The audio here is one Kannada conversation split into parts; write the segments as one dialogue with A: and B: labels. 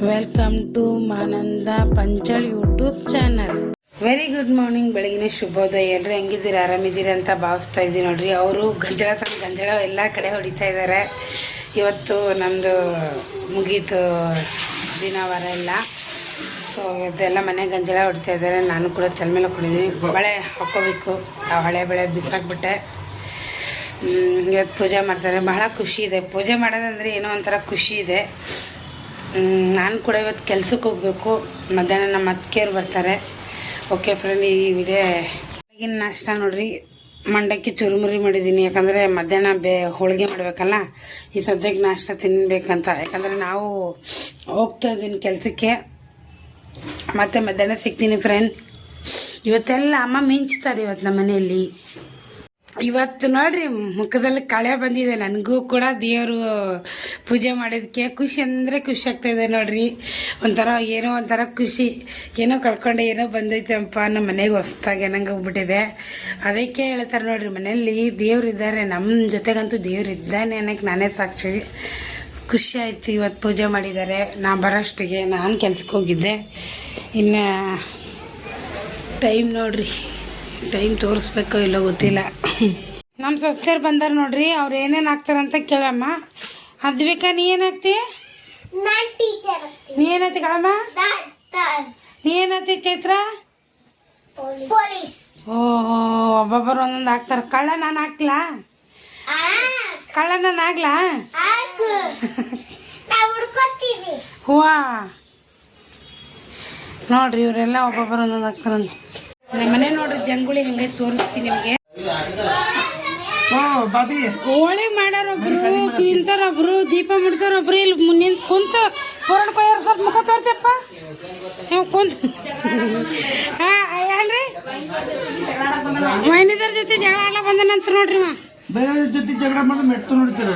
A: Welcome to Mananda Panchal YouTube channel. Very good morning. ಬೆಳಗಿನ ಶುಭೋದಯ. ಎಲ್ಲರೂ ಹೆಂಗಿದ್ದೀರಾ, ಆರಾಮಿದ್ದೀರಾ ಅಂತ ಭಾವಿಸ್ತಾ ಇದ್ದೀನಿ. ನೋಡ್ರಿ, ಅವರು ಗಂಜಳ ಎಲ್ಲ ಕಡೆ ಹೊಡಿತಾ ಇದ್ದಾರೆ. ಇವತ್ತು ನಮ್ಮದು ಮುಗೀತು ದಿನವಾರ ಎಲ್ಲ. ಸೊ ಇದೆಲ್ಲ ಮನೆ ಗಂಜಳ ಹೊಡಿತಾ ಇದ್ದಾರೆ. ನಾನು ಕೂಡ ತಲೆ ಮೇಲೆ ಹಾಕೊಂಡಿದ್ದೀನಿ. ಬಳೆ ಹಾಕ್ಕೋಬೇಕು. ಆ ಹಳೆ ಬಳೆ ಬಿಸಾಕ್ಬಿಟ್ಟೆ. ಇವತ್ತು ಪೂಜೆ ಮಾಡ್ತಾರೆ. ಬಹಳ ಖುಷಿ ಇದೆ. ಪೂಜೆ ಮಾಡೋದಂದರೆ ಏನೋ ಒಂಥರ ಖುಷಿ ಇದೆ. ನಾನು ಕೂಡ ಇವತ್ತು ಕೆಲ್ಸಕ್ಕೆ ಹೋಗಬೇಕು. ಮಧ್ಯಾಹ್ನ ನಮ್ಮ ಅತ್ತಿಗೆಯವ್ರು ಬರ್ತಾರೆ. ಓಕೆ ಫ್ರೆಂಡ್, ಈ ವಿಡಿಯೋ ಬೆಳಗಿನ ನಾಷ್ಟ ನೋಡ್ರಿ. ಮಂಡಕ್ಕಿ ಚುರುಮುರಿ ಮಾಡಿದ್ದೀನಿ. ಯಾಕಂದರೆ ಮಧ್ಯಾಹ್ನ ಹೋಳಿಗೆ ಮಾಡಬೇಕಲ್ಲ, ಈ ಸದ್ಯಕ್ಕೆ ನಾಷ್ಟ ತಿನ್ನಬೇಕಂತ. ಯಾಕಂದರೆ ನಾವು ಹೋಗ್ತಾ ಇದ್ದೀನಿ ಕೆಲಸಕ್ಕೆ. ಮತ್ತು ಮಧ್ಯಾಹ್ನ ಸಿಗ್ತೀನಿ ಫ್ರೆಂಡ್. ಇವತ್ತೆಲ್ಲ ಅಮ್ಮ ಮಿಂಚ್ತಾರೆ ಇವತ್ತು ನಮ್ಮ ಮನೆಯಲ್ಲಿ. ಇವತ್ತು ನೋಡ್ರಿ, ಮುಖದಲ್ಲಿ ಕಳೆ ಬಂದಿದೆ. ನನಗೂ ಕೂಡ ದೇವರು ಪೂಜೆ ಮಾಡಿದ್ದಕ್ಕೆ ಖುಷಿ ಅಂದರೆ ಖುಷಿ ಆಗ್ತಾಯಿದೆ ನೋಡ್ರಿ. ಏನೋ ಒಂಥರ ಖುಷಿ. ಏನೋ ಕಳ್ಕೊಂಡೆ, ಏನೋ ಬಂದೈತೆಪ್ಪ ನಮ್ಮ ಮನೆಗೆ ಹೊಸ್ದಾಗಿ ಅನ್ನಂಗೆ ಹೋಗ್ಬಿಟ್ಟಿದೆ. ಅದಕ್ಕೆ ಹೇಳ್ತಾರೆ ನೋಡ್ರಿ, ಮನೆಯಲ್ಲಿ ದೇವ್ರು ಇದ್ದಾರೆ, ನಮ್ಮ ಜೊತೆಗಂತೂ ದೇವ್ರು ಇದ್ದಾನೆ ಅನ್ನೋಕ್ಕೆ ನಾನೇ ಸಾಕ್ಷಿ. ಖುಷಿ ಆಯಿತು. ಇವತ್ತು ಪೂಜೆ ಮಾಡಿದ್ದಾರೆ. ನಾ ಬರೋಷ್ಟಿಗೆ ನಾನು ಕೆಲ್ಸಕ್ಕೆ ಹೋಗಿದ್ದೆ. ಇನ್ನು ಟೈಮ್ ನೋಡ್ರಿ, ಟೈಮ್ ತೋರಿಸ್ಬೇಕೋ ಇಲ್ಲೋ ಗೊತ್ತಿಲ್ಲ. ನಮ್ಮ ಸೊಸೆಯರು ಬಂದಾರ ನೋಡ್ರಿ. ಅವ್ರು ಏನೇನು ಹಾಕ್ತಾರಂತ ಕೇಳಮ್ಮ. ಅದ್ವಿಕಾ, ನೀ ಏನು ಹಾಕ್ತಿ? ನೀ ಏನತ್ತಿ ಕಳಮ್ಮ? ನೀ ಏನತ್ತಿ ಚೈತ್ರ? ಓಹೋ, ಒಬ್ಬೊಬ್ಬರು ಒಂದೊಂದು ಹಾಕ್ತಾರ. ಕಳ್ಳ ನಾನು ಹಾಕ್ಲಾ? ಕಳ್ಳ ನಾನು ಆಗ್ಲಾ? ಹೂವಾ ನೋಡ್ರಿ, ಇವರೆಲ್ಲ ಒಬ್ಬೊಬ್ಬರು ಒಂದೊಂದು ಹಾಕ್ತಾರಂತ. ನಮ್ಮ ಮನೆ ನೋಡ್ರಿ, ಜಂಗುಳಿ ಹಂಗೆ ತೋರಿಸ್ತೀನಿ ನಿಮಗೆ. ಹೋಳಿ ಮಾಡೋರೊಬ್ರು, ತಿಂತಾರೊಬ್ರು, ದೀಪ ಮುಡ್ತಾರೊಬ್ರು. ಇಲ್ಲಿ ಮುಂದೆ ಕುಂತ ಪೂರಣ ಕೊಯ್ಯಾರ. ಸ್ವಲ್ಪ ಮುಖ ತೋರ್ಸಪ್ಪ. ಕುಂತ ಏನ್ರಿ ಮೈನಿದರ ಜೊತೆ ಜಗಳ ಆಡ್ಲ ಬಂದನಂತ ನೋಡ್ರಿ.
B: ಜೊತೆ ಜಗಳ ಮಾಡಿ ಮೆಟ್ಟು ನೋಡ್ತೀರ.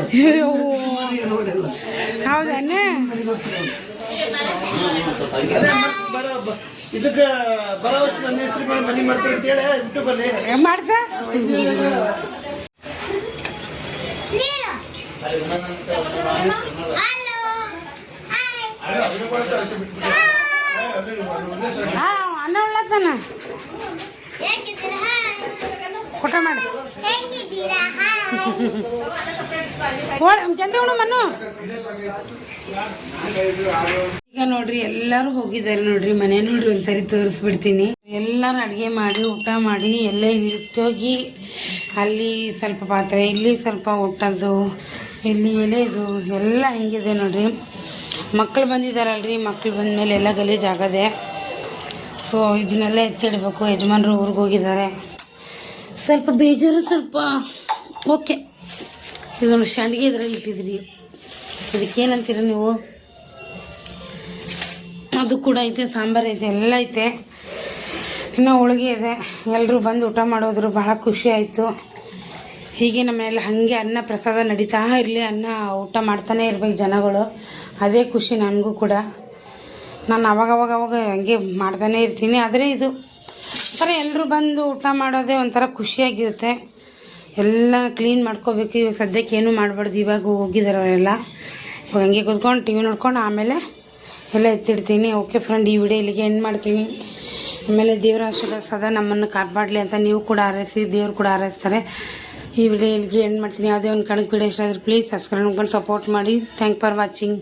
A: ಹೌದನ್ನ?
B: ಇದಕ್ಕೆ ಬರೋ ವರ್ಷ ನನ್ನ ಹೆಸರು ಮನೆ ಮಾಡ್ತಾರೆ ಅಂತ ಹೇಳಿ ಯೂಟ್ಯೂಬಲ್ಲಿ
A: ಮಾಡ್ತಾ. ಅನ್ನ ಉಳ್ಳತಾನ ಊಟ ಮಾಡಿ ಜಲ್ದಿ ಉಣ್ಣು ಮಣ್ಣು. ಈಗ ನೋಡ್ರಿ, ಎಲ್ಲರೂ ಹೋಗಿದ್ದಾರೆ ನೋಡ್ರಿ. ಮನೆ ನೋಡ್ರಿ, ಒಂದ್ಸರಿ ತೋರಿಸ್ಬಿಡ್ತೀನಿ. ಎಲ್ಲರೂ ಅಡುಗೆ ಮಾಡಿ ಊಟ ಮಾಡಿ ಎಲ್ಲ ಇಟ್ಟೋಗಿ, ಅಲ್ಲಿ ಸ್ವಲ್ಪ ಪಾತ್ರೆ, ಇಲ್ಲಿ ಸ್ವಲ್ಪ ಊಟದ್ದು, ಇಲ್ಲಿ ಎಲೆದು ಎಲ್ಲ ಹಿಂಗಿದೆ ನೋಡ್ರಿ. ಮಕ್ಕಳು ಬಂದಿದ್ದಾರಲ್ರಿ. ಮಕ್ಕಳು ಬಂದಮೇಲೆ ಎಲ್ಲ ಗಲೀಜು ಆಗದೆ. ಸೊ ಇದನ್ನೆಲ್ಲ ಎತ್ತಿಡಬೇಕು. ಯಜಮಾನ್ರು ಊರಿಗೆ ಹೋಗಿದ್ದಾರೆ. ಸ್ವಲ್ಪ ಬೇಜಾರು, ಸ್ವಲ್ಪ ಓಕೆ. ಇದೊಂದು ಸಂಡಿಗೆ ಇದರಲ್ಲಿ ಇಟ್ಟಿದ್ರಿ. ಇದಕ್ಕೇನಂತೀರ ನೀವು? ಅದು ಕೂಡ ಐತೆ, ಸಾಂಬಾರು ಐತೆ, ಎಲ್ಲ ಐತೆ. ಇನ್ನೂ ಹೋಳಿಗೆ ಇದೆ. ಎಲ್ಲರೂ ಬಂದು ಊಟ ಮಾಡೋದ್ರು. ಬಹಳ ಖುಷಿ ಆಯಿತು. ಹೀಗೆ ನಮ್ಮೆಲ್ಲ ಹಾಗೆ ಅನ್ನ ಪ್ರಸಾದ ನಡೀತಾ ಇರಲಿ. ಅನ್ನ ಊಟ ಮಾಡ್ತಾನೆ ಇರ್ಬೇಕು ಜನಗಳು. ಅದೇ ಖುಷಿ ನನಗೂ ಕೂಡ. ನಾನು ಅವಾಗ ಹಂಗೆ ಮಾಡ್ತಾನೆ ಇರ್ತೀನಿ. ಆದರೆ ಇದು ಒಂಥರ ಎಲ್ಲರೂ ಬಂದು ಊಟ ಮಾಡೋದೇ ಒಂಥರ ಖುಷಿಯಾಗಿರುತ್ತೆ. ಎಲ್ಲ ಕ್ಲೀನ್ ಮಾಡ್ಕೋಬೇಕು. ಇವಾಗ ಸದ್ಯಕ್ಕೆ ಏನೂ ಮಾಡಬಾರ್ದು. ಇವಾಗ ಹೋಗಿದ್ದಾರೆ ಅವರೆಲ್ಲ. ಇವಾಗ ಹಂಗೆ ಕೂತ್ಕೊಂಡು ಟಿ ವಿ ನೋಡ್ಕೊಂಡು ಆಮೇಲೆ ಎಲ್ಲ ಎತ್ತಿಡ್ತೀನಿ. ಓಕೆ ಫ್ರೆಂಡ್, ಈ ವಿಡಿಯೋ ಇಲ್ಲಿಗೆ ಎಂಡ್ ಮಾಡ್ತೀನಿ. ಆಮೇಲೆ ದೇವರ ಆಶೀರ್ವಾದ ಸದಾ ನಮ್ಮನ್ನು ಕಾಪಾಡಲಿ ಅಂತ ನೀವು ಕೂಡ ಹಾರೈಸಿ, ದೇವ್ರು ಕೂಡ ಹಾರೈಸ್ತಾರೆ. ಈ ವಿಡಿಯೋ ಇಲ್ಲಿಗೆ ಎಂಡ್ ಮಾಡ್ತೀನಿ. ಯಾವುದೇ ಒಂದು ಕಣಕ್ಕೆ ವಿಡಿಯೋ ಇಷ್ಟ ಆದರೆ ಪ್ಲೀಸ್ ಸಬ್ಸ್ಕ್ರೈಬ್ ಮಾಡ್ಕೊಂಡು ಸಪೋರ್ಟ್ ಮಾಡಿ. Thank for watching.